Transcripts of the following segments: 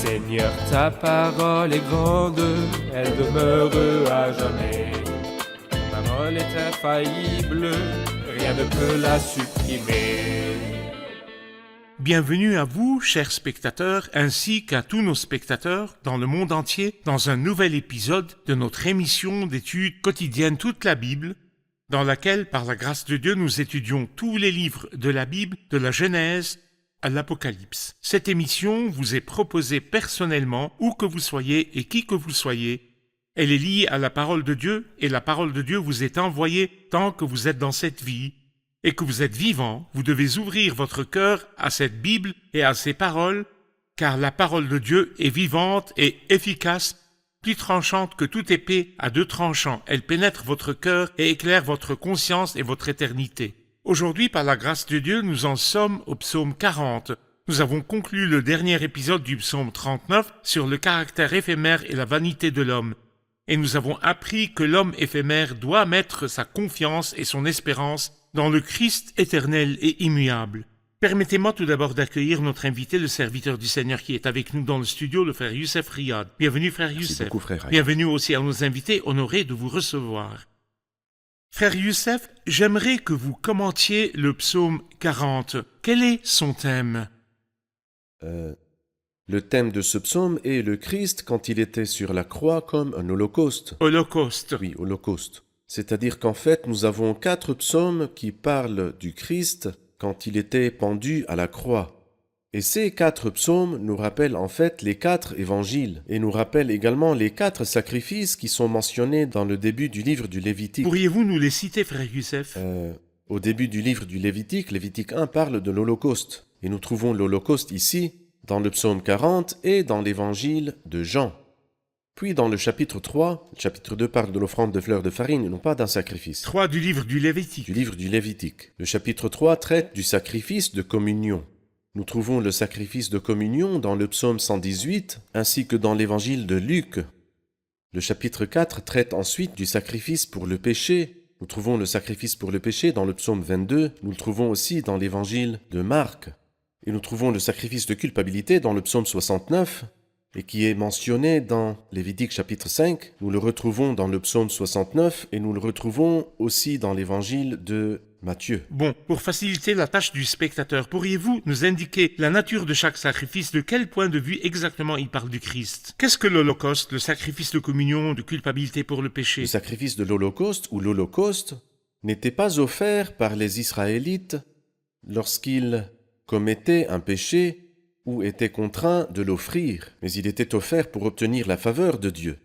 Seigneur, ta parole est grande, elle demeure à jamais. Ta parole est infaillible, rien ne peut la supprimer. Bienvenue à vous, chers spectateurs, ainsi qu'à tous nos spectateurs dans le monde entier, dans un nouvel épisode de notre émission d'études quotidiennes Toute la Bible, dans laquelle, par la grâce de Dieu, nous étudions tous les livres de la Bible, de la Genèse à l'Apocalypse. Cette émission vous est proposée personnellement, où que vous soyez et qui que vous soyez. Elle est liée à la parole de Dieu, et la parole de Dieu vous est envoyée tant que vous êtes dans cette vie. Et que vous êtes vivant, vous devez ouvrir votre cœur à cette Bible et à ces paroles, car la parole de Dieu est vivante et efficace, plus tranchante que toute épée à deux tranchants. Elle pénètre votre cœur et éclaire votre conscience et votre éternité. Aujourd'hui, par la grâce de Dieu, nous en sommes au psaume 40. Nous avons conclu le dernier épisode du psaume 39 sur le caractère éphémère et la vanité de l'homme. Et nous avons appris que l'homme éphémère doit mettre sa confiance et son espérance dans le Christ éternel et immuable. Permettez-moi tout d'abord d'accueillir notre invité, le serviteur du Seigneur qui est avec nous dans le studio, le frère Youssef Riyad. Bienvenue, frère Youssef. Merci beaucoup, frère. Bienvenue aussi à nos invités, honorés de vous recevoir. Frère Youssef, j'aimerais que vous commentiez le psaume 40. Quel est son thème? Le thème de ce psaume est le Christ quand il était sur la croix comme un holocauste. Holocauste. Oui, holocauste. C'est-à-dire qu'en fait, nous avons 4 psaumes qui parlent du Christ quand il était pendu à la croix. Et ces 4 psaumes nous rappellent en fait les 4 évangiles et nous rappellent également les 4 sacrifices qui sont mentionnés dans le début du livre du Lévitique. Pourriez-vous nous les citer, frère Youssef? Au début du livre du Lévitique, Lévitique 1 parle de l'Holocauste. Et nous trouvons l'Holocauste ici, dans le psaume 40 et dans l'évangile de Jean. Puis dans le chapitre 3, le chapitre 2 parle de l'offrande de fleurs de farine et non pas d'un sacrifice. 3 du livre du Lévitique. Du livre du Lévitique. Le chapitre 3 traite du sacrifice de communion. Nous trouvons le sacrifice de communion dans le psaume 118 ainsi que dans l'évangile de Luc. Le chapitre 4 traite ensuite du sacrifice pour le péché. Nous trouvons le sacrifice pour le péché dans le psaume 22. Nous le trouvons aussi dans l'évangile de Marc. Et nous trouvons le sacrifice de culpabilité dans le psaume 69 et qui est mentionné dans Lévitique chapitre 5. Nous le retrouvons dans le psaume 69 et nous le retrouvons aussi dans l'évangile de Matthieu. Bon, pour faciliter la tâche du spectateur, pourriez-vous nous indiquer la nature de chaque sacrifice, de quel point de vue exactement il parle du Christ? Qu'est-ce que l'Holocauste, le sacrifice de communion, de culpabilité pour le péché? Le sacrifice de l'Holocauste ou l'Holocauste n'était pas offert par les Israélites lorsqu'ils commettaient un péché ou étaient contraints de l'offrir, mais il était offert pour obtenir la faveur de Dieu.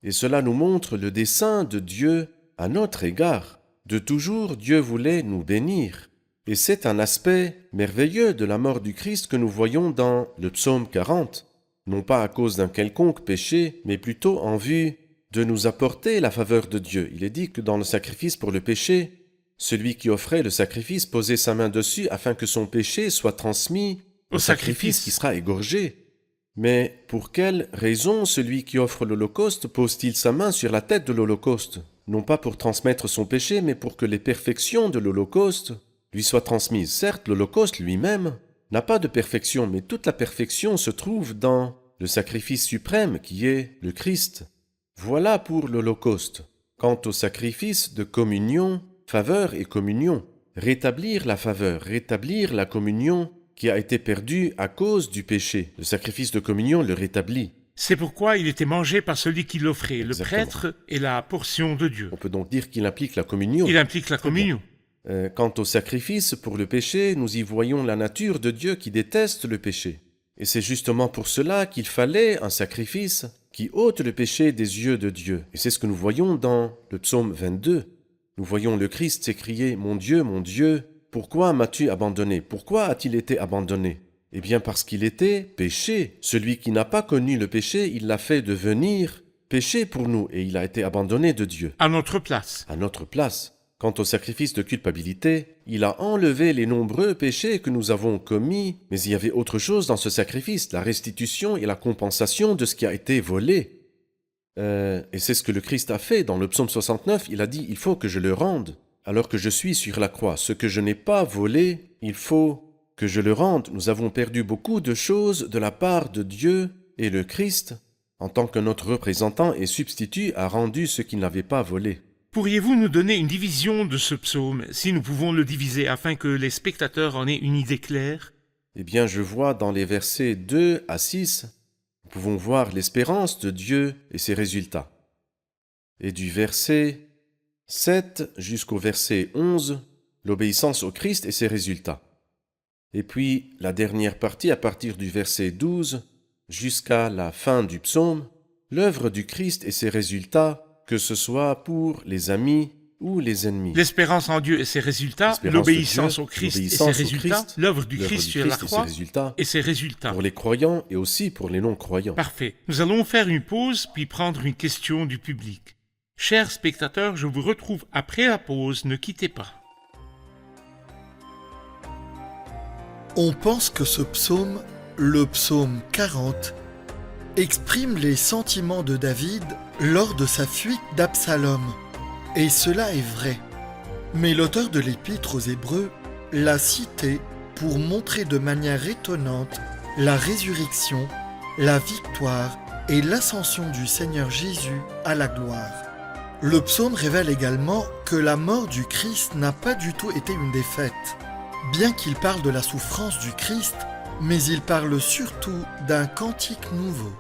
Et cela nous montre le dessein de Dieu à notre égard. De toujours, Dieu voulait nous bénir. Et c'est un aspect merveilleux de la mort du Christ que nous voyons dans le psaume 40, non pas à cause d'un quelconque péché, mais plutôt en vue de nous apporter la faveur de Dieu. Il est dit que dans le sacrifice pour le péché, celui qui offrait le sacrifice posait sa main dessus afin que son péché soit transmis au sacrifice qui sera égorgé. Mais pour quelle raison celui qui offre l'Holocauste pose-t-il sa main sur la tête de l'Holocauste? Non pas pour transmettre son péché, mais pour que les perfections de l'Holocauste lui soient transmises. Certes, l'Holocauste lui-même n'a pas de perfection, mais toute la perfection se trouve dans le sacrifice suprême qui est le Christ. Voilà pour l'Holocauste. Quant au sacrifice de communion, faveur et communion, rétablir la faveur, rétablir la communion qui a été perdue à cause du péché. Le sacrifice de communion le rétablit. C'est pourquoi il était mangé par celui qui l'offrait, le Exactement. prêtre et la portion de Dieu. On peut donc dire qu'il implique la communion. Il implique la communion. Quant au sacrifice pour le péché, nous y voyons la nature de Dieu qui déteste le péché. Et c'est justement pour cela qu'il fallait un sacrifice qui ôte le péché des yeux de Dieu. Et c'est ce que nous voyons dans le psaume 22. Nous voyons le Christ s'écrier « Mon Dieu, pourquoi m'as-tu abandonné? Pourquoi a-t-il été abandonné ?» Eh bien parce qu'il était péché. Celui qui n'a pas connu le péché, il l'a fait devenir péché pour nous et il a été abandonné de Dieu. À notre place. À notre place. Quant au sacrifice de culpabilité, il a enlevé les nombreux péchés que nous avons commis, mais il y avait autre chose dans ce sacrifice, la restitution et la compensation de ce qui a été volé. Et c'est ce que le Christ a fait dans le psaume 69, il a dit « Il faut que je le rende, alors que je suis sur la croix. Ce que je n'ai pas volé, il faut que je le rende. Nous avons perdu beaucoup de choses de la part de Dieu et le Christ, en tant que notre représentant et substitut, a rendu ce qu'il n'avait pas volé. Pourriez-vous nous donner une division de ce psaume, si nous pouvons le diviser, afin que les spectateurs en aient une idée claire? Eh bien, je vois dans les versets 2 à 6, nous pouvons voir l'espérance de Dieu et ses résultats. Et du verset 7 jusqu'au verset 11, l'obéissance au Christ et ses résultats. Et puis, la dernière partie, à partir du verset 12 jusqu'à la fin du psaume, l'œuvre du Christ et ses résultats, que ce soit pour les amis ou les ennemis. L'espérance en Dieu et ses résultats, L'espérance l'obéissance de Dieu, au Christ et l'obéissance ses au résultats, Christ, l'œuvre du l'œuvre Christ du sur la Christ et ses croix résultats, et ses résultats. pour les croyants et aussi pour les non-croyants. Parfait. Nous allons faire une pause puis prendre une question du public. Chers spectateurs, je vous retrouve après la pause, ne quittez pas. On pense que ce psaume, le psaume 40, exprime les sentiments de David lors de sa fuite d'Absalom. Et cela est vrai. Mais l'auteur de l'Épître aux Hébreux l'a cité pour montrer de manière étonnante la résurrection, la victoire et l'ascension du Seigneur Jésus à la gloire. Le psaume révèle également que la mort du Christ n'a pas du tout été une défaite. Bien qu'il parle de la souffrance du Christ, mais il parle surtout d'un cantique nouveau.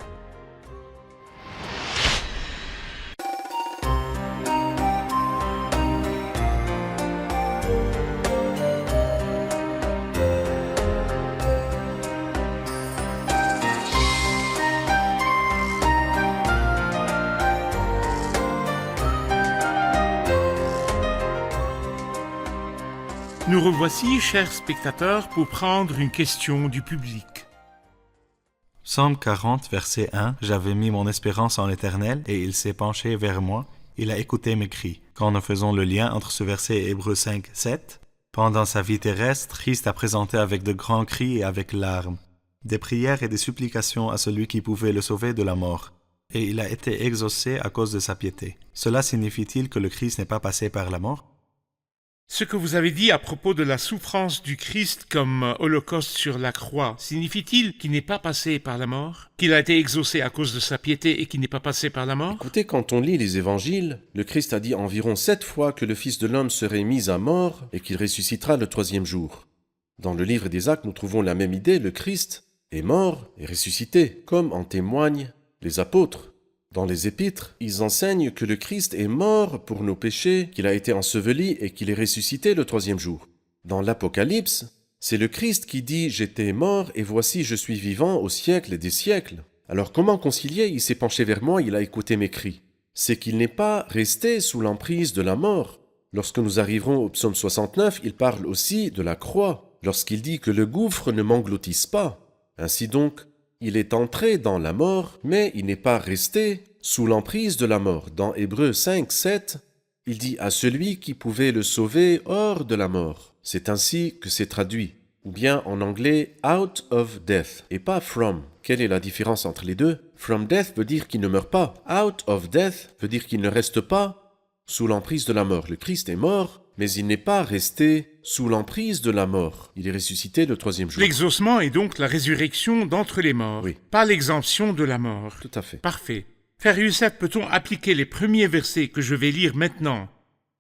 Nous revoici, chers spectateurs, pour prendre une question du public. Psaume 40, verset 1. J'avais mis mon espérance en l'Éternel, et il s'est penché vers moi. Il a écouté mes cris. Quand nous faisons le lien entre ce verset et Hébreux 5, 7, pendant sa vie terrestre, Christ a présenté avec de grands cris et avec larmes des prières et des supplications à celui qui pouvait le sauver de la mort. Et il a été exaucé à cause de sa piété. Cela signifie-t-il que le Christ n'est pas passé par la mort? Ce que vous avez dit à propos de la souffrance du Christ comme holocauste sur la croix, signifie-t-il qu'il n'est pas passé par la mort? Qu'il a été exaucé à cause de sa piété et qu'il n'est pas passé par la mort? Écoutez, quand on lit les évangiles, le Christ a dit environ 7 fois que le Fils de l'homme serait mis à mort et qu'il ressuscitera le 3e jour. Dans le livre des Actes, nous trouvons la même idée, le Christ est mort et ressuscité, comme en témoignent les apôtres. Dans les Épîtres, ils enseignent que le Christ est mort pour nos péchés, qu'il a été enseveli et qu'il est ressuscité le 3e jour. Dans l'Apocalypse, c'est le Christ qui dit « J'étais mort et voici je suis vivant au siècle des siècles ». Alors comment concilier? Il s'est penché vers moi, il a écouté mes cris. C'est qu'il n'est pas resté sous l'emprise de la mort. Lorsque nous arriverons au psaume 69, il parle aussi de la croix, lorsqu'il dit que le gouffre ne m'engloutisse pas. Ainsi donc, il est entré dans la mort, mais il n'est pas resté sous l'emprise de la mort. Dans Hébreux 5, 7, il dit à celui qui pouvait le sauver hors de la mort. C'est ainsi que c'est traduit. Ou bien en anglais, out of death, et pas from. Quelle est la différence entre les deux? From death veut dire qu'il ne meurt pas. Out of death veut dire qu'il ne reste pas sous l'emprise de la mort. Le Christ est mort, mais il n'est pas resté sous l'emprise de la mort. Il est ressuscité le 3e jour. L'exaucement est donc la résurrection d'entre les morts, Oui. pas l'exemption de la mort. Tout à fait. Parfait. Frère Youssef, peut-on appliquer les premiers versets que je vais lire maintenant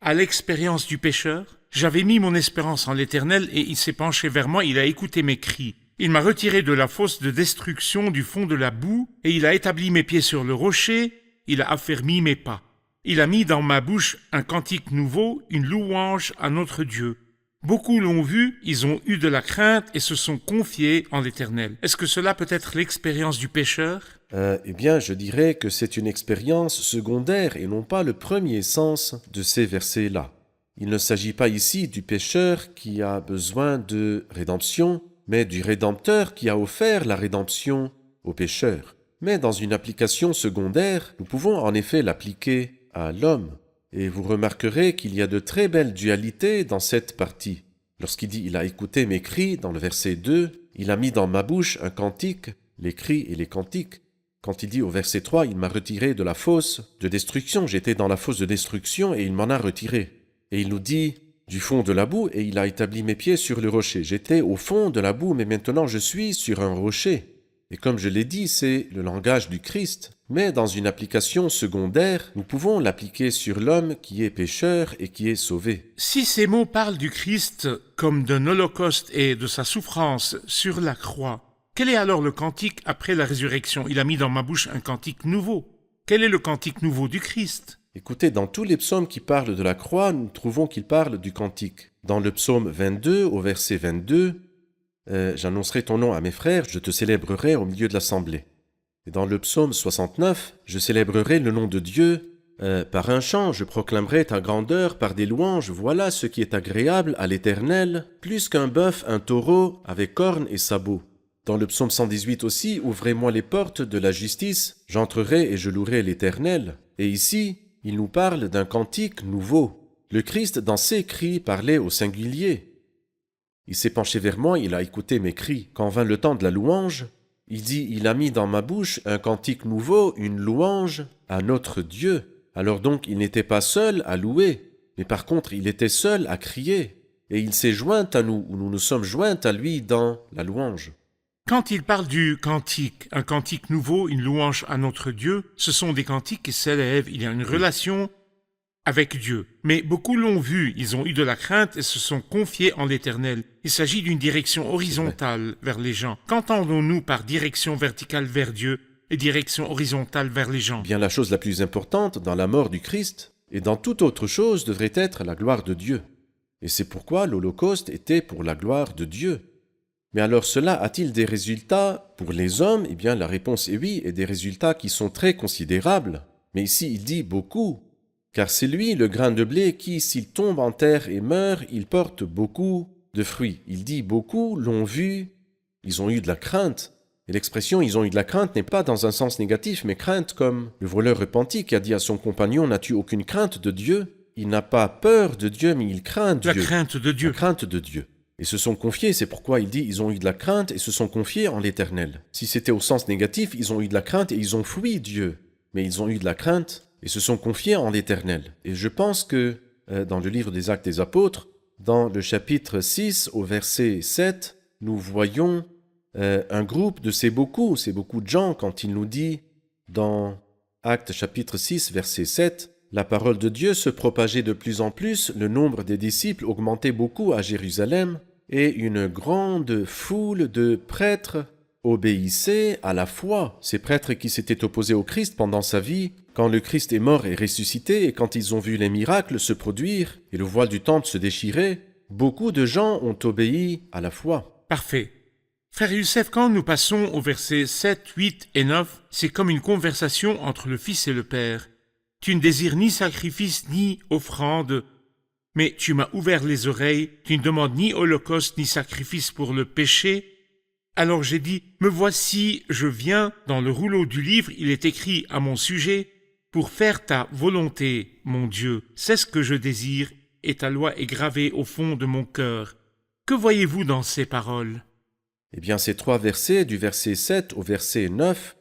à l'expérience du pécheur? J'avais mis mon espérance en l'Éternel et il s'est penché vers moi, il a écouté mes cris. Il m'a retiré de la fosse de destruction du fond de la boue et il a établi mes pieds sur le rocher, il a affermi mes pas. Il a mis dans ma bouche un cantique nouveau, une louange à notre Dieu. Beaucoup l'ont vu, ils ont eu de la crainte et se sont confiés en l'Éternel. Est-ce que cela peut être l'expérience du pécheur? Eh bien, je dirais que c'est une expérience secondaire et non pas le premier sens de ces versets-là. Il ne s'agit pas ici du pécheur qui a besoin de rédemption, mais du Rédempteur qui a offert la rédemption au pécheur. Mais dans une application secondaire, nous pouvons en effet l'appliquer à l'homme. Et vous remarquerez qu'il y a de très belles dualités dans cette partie. Lorsqu'il dit « Il a écouté mes cris » dans le verset 2, « Il a mis dans ma bouche un cantique », les cris et les cantiques. Quand il dit au verset 3 « Il m'a retiré de la fosse de destruction », j'étais dans la fosse de destruction et il m'en a retiré. Et il nous dit « Du fond de la boue et il a établi mes pieds sur le rocher ». J'étais au fond de la boue, mais maintenant je suis sur un rocher. Et comme je l'ai dit, c'est le langage du Christ. Mais dans une application secondaire, nous pouvons l'appliquer sur l'homme qui est pécheur et qui est sauvé. Si ces mots parlent du Christ comme d'un holocauste et de sa souffrance sur la croix, quel est alors le cantique après la résurrection? Il a mis dans ma bouche un cantique nouveau. Quel est le cantique nouveau du Christ? Écoutez, dans tous les psaumes qui parlent de la croix, nous trouvons qu'ils parlent du cantique. Dans le psaume 22, au verset 22, j'annoncerai ton nom à mes frères, je te célébrerai au milieu de l'assemblée. Et dans le psaume 69, je célébrerai le nom de Dieu. Par un chant, je proclamerai ta grandeur, par des louanges, voilà ce qui est agréable à l'Éternel, plus qu'un bœuf, un taureau, avec cornes et sabots. Dans le psaume 118 aussi, ouvrez-moi les portes de la justice, j'entrerai et je louerai l'Éternel. Et ici, il nous parle d'un cantique nouveau. Le Christ, dans ses cris, parlait au singulier. Il s'est penché vers moi, il a écouté mes cris. Quand vint le temps de la louange, il dit, il a mis dans ma bouche un cantique nouveau, une louange à notre Dieu. Alors donc, il n'était pas seul à louer, mais par contre, il était seul à crier. Et il s'est joint à nous, ou nous nous sommes joints à lui dans la louange. Quand il parle du cantique, un cantique nouveau, une louange à notre Dieu, ce sont des cantiques qui s'élèvent, il y a une relation avec Dieu. Mais beaucoup l'ont vu, ils ont eu de la crainte et se sont confiés en l'Éternel. Il s'agit d'une direction horizontale vers les gens. Qu'entendons-nous par direction verticale vers Dieu et direction horizontale vers les gens? Bien, la chose la plus importante dans la mort du Christ et dans toute autre chose devrait être la gloire de Dieu. Et c'est pourquoi l'Holocauste était pour la gloire de Dieu. Mais alors cela a-t-il des résultats pour les hommes? Eh bien la réponse est oui, et des résultats qui sont très considérables. Mais ici il dit beaucoup, car c'est lui le grain de blé qui, s'il tombe en terre et meurt, il porte beaucoup de fruits. Il dit beaucoup l'ont vu, ils ont eu de la crainte. Et l'expression « ils ont eu de la crainte » n'est pas dans un sens négatif, mais crainte comme le voleur repenti qui a dit à son compagnon « n'as-tu aucune crainte de Dieu ?» Il n'a pas peur de Dieu, mais il craint Dieu. La crainte de Dieu. La crainte de Dieu. Et se sont confiés, c'est pourquoi il dit ils ont eu de la crainte et se sont confiés en l'Éternel. Si c'était au sens négatif, ils ont eu de la crainte et ils ont fui Dieu. Mais ils ont eu de la crainte et se sont confiés en l'Éternel. Et je pense que dans le livre des Actes des Apôtres, dans le chapitre 6 au verset 7, nous voyons un groupe de ces beaucoup de gens quand il nous dit dans Actes chapitre 6 verset 7, la parole de Dieu se propageait de plus en plus, le nombre des disciples augmentait beaucoup à Jérusalem, et une grande foule de prêtres obéissaient à la foi. Ces prêtres qui s'étaient opposés au Christ pendant sa vie, quand le Christ est mort et ressuscité, et quand ils ont vu les miracles se produire, et le voile du temple se déchirer, beaucoup de gens ont obéi à la foi. Parfait. Frère Youssef, quand nous passons aux versets 7, 8 et 9, c'est comme une conversation entre le Fils et le Père. Tu ne désires ni sacrifice ni offrande, mais tu m'as ouvert les oreilles, tu ne demandes ni holocauste ni sacrifice pour le péché. Alors j'ai dit, me voici, je viens, dans le rouleau du livre, il est écrit à mon sujet, pour faire ta volonté, mon Dieu, c'est ce que je désire, et ta loi est gravée au fond de mon cœur. Que voyez-vous dans ces paroles? Eh bien, ces trois versets, du verset 7 au verset 9,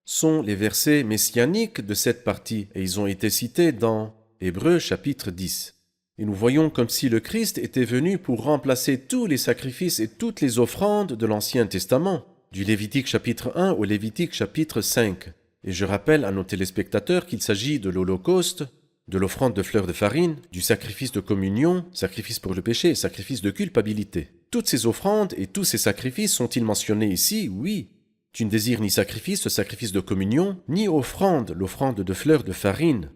sont les versets messianiques de cette partie, et ils ont été cités dans Hébreux chapitre 10. Et nous voyons comme si le Christ était venu pour remplacer tous les sacrifices et toutes les offrandes de l'Ancien Testament, du Lévitique chapitre 1 au Lévitique chapitre 5. Et je rappelle à nos téléspectateurs qu'il s'agit de l'Holocauste, de l'offrande de fleurs de farine, du sacrifice de communion, sacrifice pour le péché et sacrifice de culpabilité. Toutes ces offrandes et tous ces sacrifices sont-ils mentionnés ici? Oui. Tu ne désires ni sacrifice, le sacrifice de communion, ni offrande, l'offrande de fleurs de farine.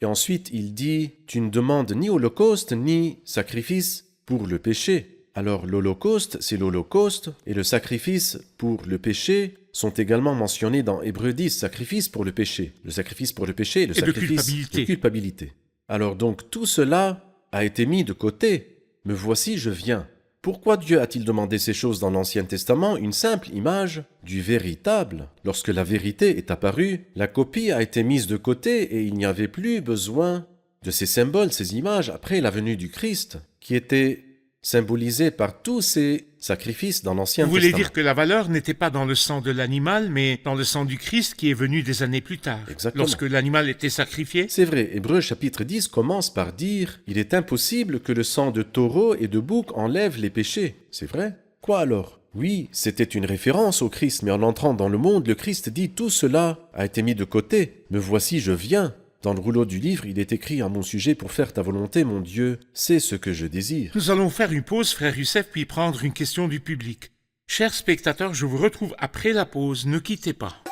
Et ensuite, il dit, tu ne demandes ni holocauste, ni sacrifice pour le péché. Alors l'holocauste, c'est l'holocauste, et le sacrifice pour le péché sont également mentionnés dans Hébreux 10, sacrifice pour le péché. Le sacrifice pour le péché et le sacrifice de culpabilité. Alors donc, tout cela a été mis de côté. Me voici, je viens. Pourquoi Dieu a-t-il demandé ces choses dans l'Ancien Testament? Une simple image du véritable. Lorsque la vérité est apparue, la copie a été mise de côté et il n'y avait plus besoin de ces symboles, ces images après la venue du Christ, qui étaient symbolisés par tous ces sacrifices dans l'Ancien Testament. Vous voulez dire que la valeur n'était pas dans le sang de l'animal, mais dans le sang du Christ qui est venu des années plus tard, Exactement. Lorsque l'animal était sacrifié? C'est vrai, Hébreux chapitre 10 commence par dire « Il est impossible que le sang de taureau et de bouc enlève les péchés ». C'est vrai. Quoi alors? Oui, c'était une référence au Christ, mais en entrant dans le monde, le Christ dit « Tout cela a été mis de côté. Me voici, je viens. » Dans le rouleau du livre, il est écrit à mon sujet « Pour faire ta volonté, mon Dieu, c'est ce que je désire. » Nous allons faire une pause, frère Youssef, puis prendre une question du public. Chers spectateurs, je vous retrouve après la pause. Ne quittez pas.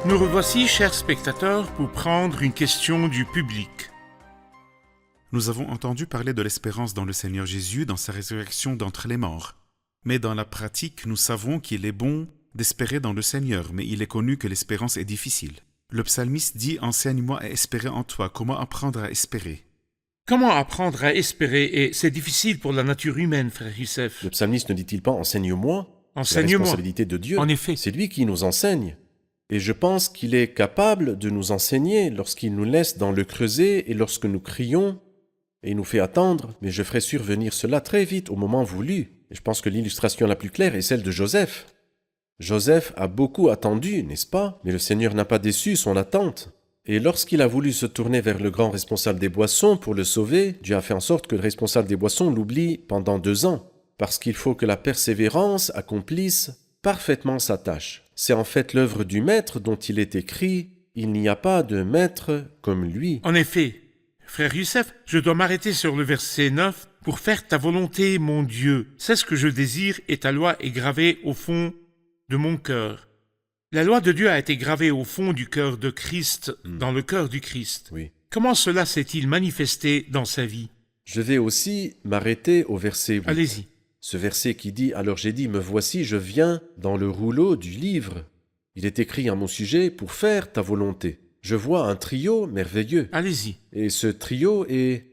Nous revoici, chers spectateurs, pour prendre une question du public. Nous avons entendu parler de l'espérance dans le Seigneur Jésus dans sa résurrection d'entre les morts. Mais dans la pratique, nous savons qu'il est bon d'espérer dans le Seigneur, mais il est connu que l'espérance est difficile. Le psalmiste dit « Enseigne-moi à espérer en toi ». Comment apprendre à espérer? Comment apprendre à espérer? Et c'est difficile pour la nature humaine, frère Youssef. Le psalmiste ne dit-il pas « Enseigne-moi » ? C'est la Enseigne-moi. responsabilité de Dieu. En effet. C'est lui qui nous enseigne. Et je pense qu'il est capable de nous enseigner lorsqu'il nous laisse dans le creuset et lorsque nous crions et il nous fait attendre. Mais je ferai survenir cela très vite au moment voulu. Et je pense que l'illustration la plus claire est celle de Joseph. Joseph a beaucoup attendu, n'est-ce pas? Mais le Seigneur n'a pas déçu son attente. Et lorsqu'il a voulu se tourner vers le grand responsable des boissons pour le sauver, Dieu a fait en sorte que le responsable des boissons l'oublie pendant 2 ans. Parce qu'il faut que la persévérance accomplisse parfaitement sa tâche. C'est en fait l'œuvre du Maître dont il est écrit « Il n'y a pas de Maître comme lui ». En effet, frère Youssef, je dois m'arrêter sur le verset 9 pour faire ta volonté, mon Dieu. C'est ce que je désire et ta loi est gravée au fond de mon cœur. La loi de Dieu a été gravée au fond du cœur de Christ, dans le cœur du Christ. Oui. Comment cela s'est-il manifesté dans sa vie? Je vais aussi m'arrêter au verset 8. Allez-y. Ce verset qui dit « Alors j'ai dit, me voici, je viens dans le rouleau du livre. Il est écrit à mon sujet pour faire ta volonté. » Je vois un trio merveilleux. Allez-y. Et ce trio est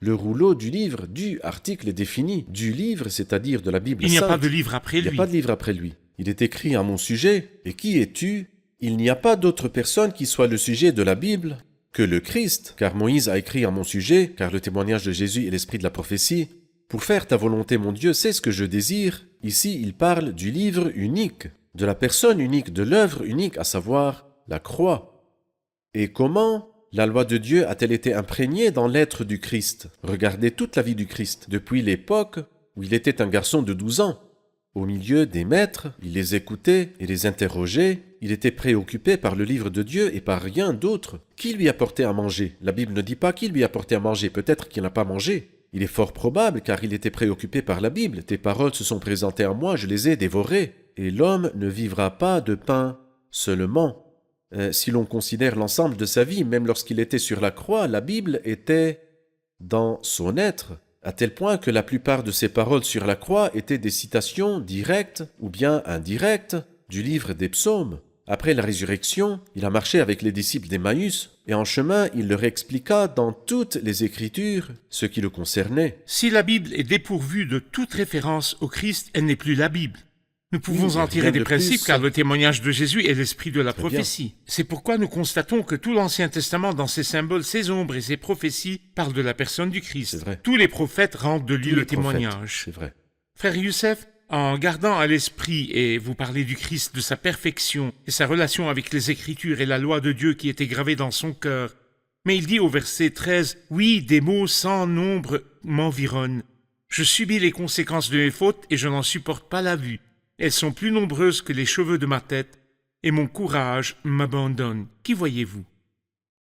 le rouleau du livre, du article est défini. Du livre, c'est-à-dire de la Bible Il n'y a sainte. pas de livre après Il n'y lui. a pas de livre après lui. Il est écrit à mon sujet. Et qui es-tu? Il n'y a pas d'autre personne qui soit le sujet de la Bible que le Christ. Car Moïse a écrit à mon sujet, car le témoignage de Jésus est l'esprit de la prophétie. Pour faire ta volonté, mon Dieu, c'est ce que je désire. Ici, il parle du livre unique, de la personne unique, de l'œuvre unique, à savoir la croix. Et comment la loi de Dieu a-t-elle été imprégnée dans l'être du Christ? Regardez toute la vie du Christ, depuis l'époque où il était un garçon de 12 ans. Au milieu des maîtres, il les écoutait et les interrogeait. Il était préoccupé par le livre de Dieu et par rien d'autre. Qui lui apportait à manger? La Bible ne dit pas qui lui apportait à manger. Peut-être qu'il n'a pas mangé. Il est fort probable, car il était préoccupé par la Bible. Tes paroles se sont présentées à moi, je les ai dévorées. Et l'homme ne vivra pas de pain seulement. Si l'on considère l'ensemble de sa vie, même lorsqu'il était sur la croix, la Bible était dans son être, à tel point que la plupart de ses paroles sur la croix étaient des citations directes ou bien indirectes du livre des psaumes. Après la résurrection, il a marché avec les disciples d'Emmaüs, et en chemin, il leur expliqua dans toutes les Écritures ce qui le concernait. Si la Bible est dépourvue de toute référence au Christ, elle n'est plus la Bible. Nous pouvons Oui, en tirer rien des de principes plus. car le témoignage de Jésus est l'esprit de la Très bien. prophétie. C'est pourquoi nous constatons que tout l'Ancien Testament, dans ses symboles, ses ombres et ses prophéties, parle de la personne du Christ. C'est vrai. Tous les prophètes rendent de lui Tous le les prophètes, témoignage. c'est vrai. Frère Youssef, en gardant à l'esprit, et vous parlez du Christ, de sa perfection et sa relation avec les Écritures et la loi de Dieu qui était gravée dans son cœur, mais il dit au verset 13, « Oui, des mots sans nombre m'environnent. Je subis les conséquences de mes fautes et je n'en supporte pas la vue. Elles sont plus nombreuses que les cheveux de ma tête et mon courage m'abandonne. Qui voyez-vous »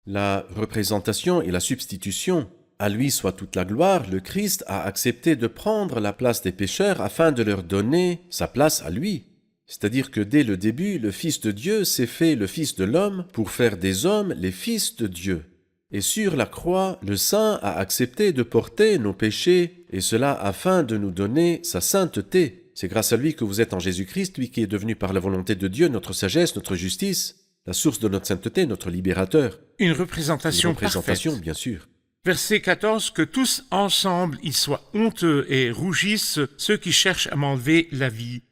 La représentation et la substitution. À lui soit toute la gloire, le Christ a accepté de prendre la place des pécheurs afin de leur donner sa place à lui. C'est-à-dire que dès le début, le Fils de Dieu s'est fait le Fils de l'homme pour faire des hommes les fils de Dieu. Et sur la croix, le Saint a accepté de porter nos péchés, et cela afin de nous donner sa sainteté. C'est grâce à lui que vous êtes en Jésus-Christ, lui qui est devenu par la volonté de Dieu notre sagesse, notre justice, la source de notre sainteté, notre libérateur. Une représentation, Une représentation, parfaite. bien sûr. Verset 14, « Que tous ensemble ils soient honteux et rougissent ceux qui cherchent à m'enlever la vie.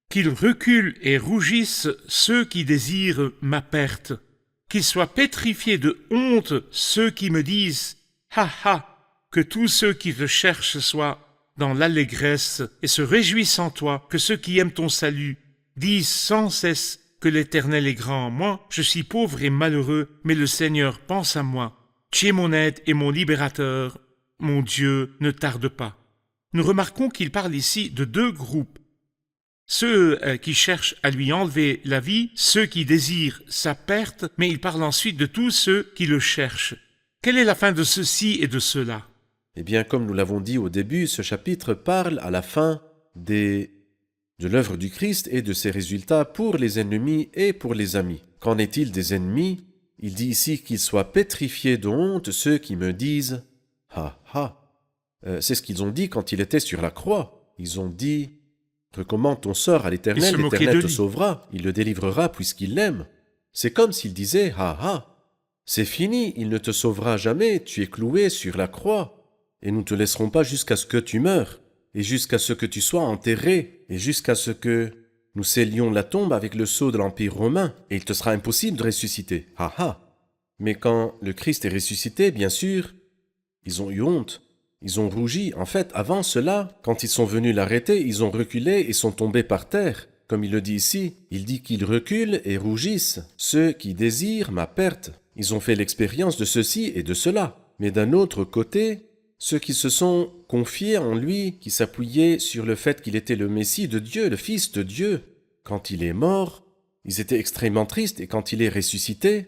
Qu'ils reculent et rougissent ceux qui désirent ma perte. Qu'ils soient pétrifiés de honte ceux qui me disent « Ha ha !» Que tous ceux qui te cherchent soient dans l'allégresse et se réjouissent en toi, que ceux qui aiment ton salut disent sans cesse que l'Éternel est grand. Moi, je suis pauvre et malheureux, mais le Seigneur pense à moi. Tu es mon aide et mon libérateur. Mon Dieu, ne tarde pas. Nous remarquons qu'il parle ici de deux groupes. Ceux qui cherchent à lui enlever la vie, ceux qui désirent sa perte, mais il parle ensuite de tous ceux qui le cherchent. Quelle est la fin de ceci et de cela? Eh bien, comme nous l'avons dit au début, ce chapitre parle à la fin de l'œuvre du Christ et de ses résultats pour les ennemis et pour les amis. Qu'en est-il des ennemis? Il dit ici qu'ils soient pétrifiés de honte ceux qui me disent « Ha ha ». C'est ce qu'ils ont dit quand il était sur la croix. Ils ont dit « Recommande ton sort à l'Éternel, l'Éternel te sauvera, il le délivrera puisqu'il l'aime ». C'est comme s'il disait « Ha ha ». C'est fini, il ne te sauvera jamais, tu es cloué sur la croix. Et nous ne te laisserons pas jusqu'à ce que tu meures, et jusqu'à ce que tu sois enterré, et jusqu'à ce que nous scellions la tombe avec le sceau de l'Empire romain, et il te sera impossible de ressusciter. Ha ha. Mais quand le Christ est ressuscité, bien sûr, ils ont eu honte, ils ont rougi. En fait, avant cela, quand ils sont venus l'arrêter, ils ont reculé et sont tombés par terre. Comme il le dit ici, il dit qu'ils reculent et rougissent, ceux qui désirent ma perte. Ils ont fait l'expérience de ceci et de cela. Mais d'un autre côté, ceux qui se sont confiés en lui, qui s'appuyaient sur le fait qu'il était le Messie de Dieu, le Fils de Dieu, quand il est mort, ils étaient extrêmement tristes, et quand il est ressuscité,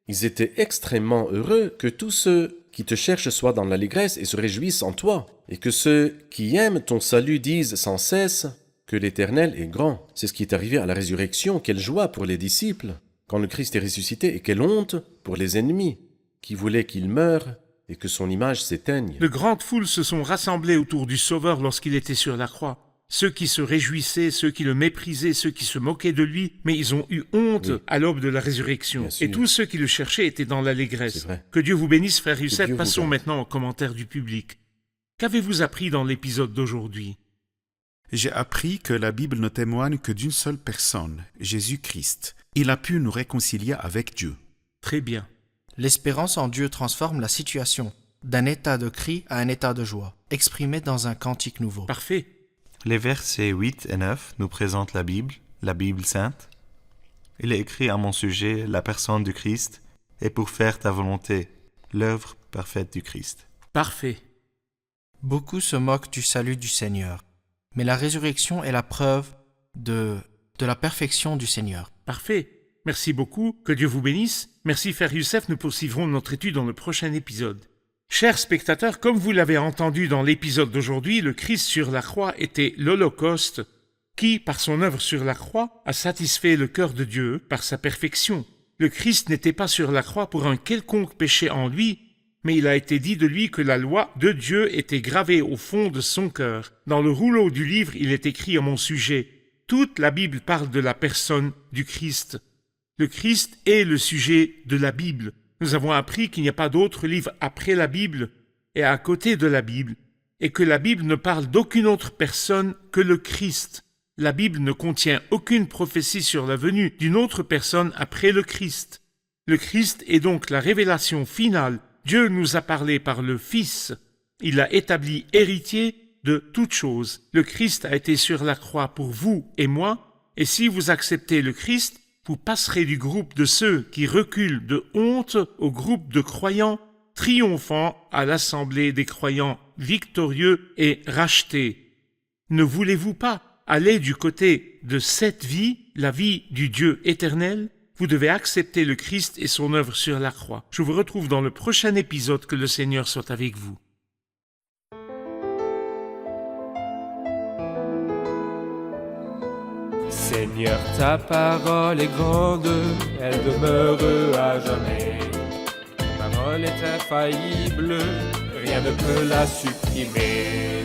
ils étaient extrêmement heureux que tous ceux qui te cherchent soient dans l'allégresse et se réjouissent en toi, et que ceux qui aiment ton salut disent sans cesse que l'Éternel est grand. C'est ce qui est arrivé à la résurrection. Quelle joie pour les disciples quand le Christ est ressuscité, et quelle honte pour les ennemis qui voulaient qu'il meure et que son image s'éteigne. De grandes foules se sont rassemblées autour du Sauveur lorsqu'il était sur la croix. Ceux qui se réjouissaient, ceux qui le méprisaient, ceux qui se moquaient de lui, mais ils ont eu honte à l'aube de la résurrection. Et tous ceux qui le cherchaient étaient dans l'allégresse. Que Dieu vous bénisse, frère Youssef. Passons maintenant aux commentaires du public. Qu'avez-vous appris dans l'épisode d'aujourd'hui? J'ai appris que la Bible ne témoigne que d'une seule personne, Jésus-Christ. Il a pu nous réconcilier avec Dieu. Très bien. L'espérance en Dieu transforme la situation d'un état de cri à un état de joie, exprimé dans un cantique nouveau. Parfait. Les versets 8 et 9 nous présentent la Bible sainte. Il est écrit à mon sujet, la personne du Christ, et pour faire ta volonté, l'œuvre parfaite du Christ. Parfait. Beaucoup se moquent du salut du Seigneur, mais la résurrection est la preuve de la perfection du Seigneur. Parfait. Merci beaucoup. Que Dieu vous bénisse. Merci, frère Youssef. Nous poursuivrons notre étude dans le prochain épisode. Chers spectateurs, comme vous l'avez entendu dans l'épisode d'aujourd'hui, le Christ sur la croix était l'Holocauste qui, par son œuvre sur la croix, a satisfait le cœur de Dieu par sa perfection. Le Christ n'était pas sur la croix pour un quelconque péché en lui, mais il a été dit de lui que la loi de Dieu était gravée au fond de son cœur. Dans le rouleau du livre, il est écrit à mon sujet. Toute la Bible parle de la personne du Christ. Le Christ est le sujet de la Bible. Nous avons appris qu'il n'y a pas d'autre livre après la Bible et à côté de la Bible, et que la Bible ne parle d'aucune autre personne que le Christ. La Bible ne contient aucune prophétie sur la venue d'une autre personne après le Christ. Le Christ est donc la révélation finale. Dieu nous a parlé par le Fils. Il l'a établi héritier de toutes choses. Le Christ a été sur la croix pour vous et moi, et si vous acceptez le Christ, vous passerez du groupe de ceux qui reculent de honte au groupe de croyants triomphants à l'assemblée des croyants victorieux et rachetés. Ne voulez-vous pas aller du côté de cette vie, la vie du Dieu éternel? Vous devez accepter le Christ et son œuvre sur la croix. Je vous retrouve dans le prochain épisode. Que le Seigneur soit avec vous. Seigneur, ta parole est grande, elle demeure à jamais. Ta parole est infaillible, rien ne peut la supprimer.